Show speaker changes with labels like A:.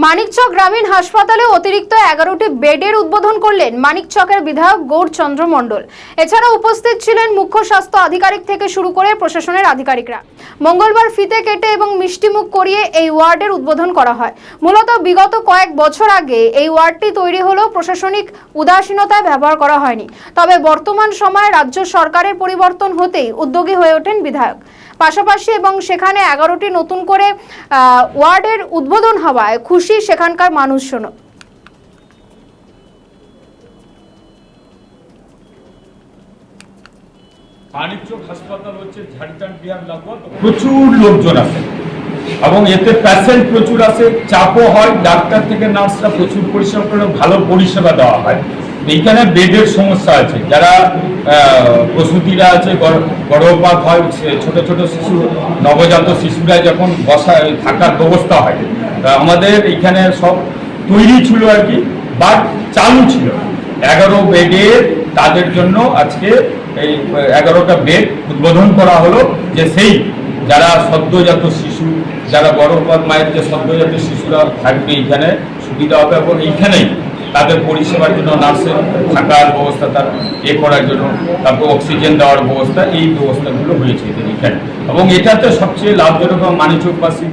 A: মানিকচক গ্রামীণ হাসপাতালে অতিরিক্ত 11টি বেডের উদ্বোধন করলেন মানিকচকের বিধায়ক গৌরচন্দ্র মণ্ডল। এছাড়া উপস্থিত ছিলেন মুখ্য স্বাস্থ্য আধিকারিক থেকে শুরু করে প্রশাসনের আধিকারিকরা। মঙ্গলবার ফিতে কেটে এবং মিষ্টিমুখ করিয়ে এই ওয়ার্ডের উদ্বোধন করা হয়। মূলত বিগত কয়েক বছর আগে এই ওয়ার্ডটি তৈরি হলেও প্রশাসনিক উদাসীনতায় ব্যবহার করা হয়নি। তবে বর্তমান সময়ে রাজ্য সরকারের পরিবর্তন হতেই উদ্যোগী হয়ে ওঠেন বিধায়ক। পাশাপাশি এবং সেখানে 11টি নতুন করে ওয়ার্ডের উদ্বোধন হওয়ায় খুশি সেখানকার মানুষজন।
B: মানিকচক হাসপাতাল হচ্ছে ঝাড়খণ্ড বিহার লাগোয়া, প্রচুর লোকজন আসে এবং এতে পেশেন্ট প্রচুর আসে, চাপও হয়, ডাক্তার থেকে নার্সরা প্রচুর পরিষেবা করে, ভালো পরিষেবা দেওয়া হয়। এইখানে বেডের সমস্যা আছে, যারা প্রসূতিরা আছে, গর্ভপাত হয়, ছোট ছোট শিশু, নবজাত শিশুরা যখন থাকার ব্যবস্থা হয়, আমাদের এখানে সব তৈরি ছিল আর কি, বাট চালু ছিল 11 বেডের। তাদের জন্য আজকে এই 11টা বেড উদ্বোধন করা হলো, যে সেই যারা সদ্যজাত শিশু, যারা গর্ভপাত মায়ের যে সদ্যজাত শিশুরা থাকবে, এখানে সুবিধা হবে এবং এইখানেই তাদের পরিষেবার জন্য নার্সের থাকার ব্যবস্থা, তার করার জন্য, তারপর অক্সিজেন দেওয়ার ব্যবস্থা, এই ব্যবস্থাগুলো হয়েছে এখানে। এবং এটাতে সবচেয়ে লাভজনক মানিকচকবাসী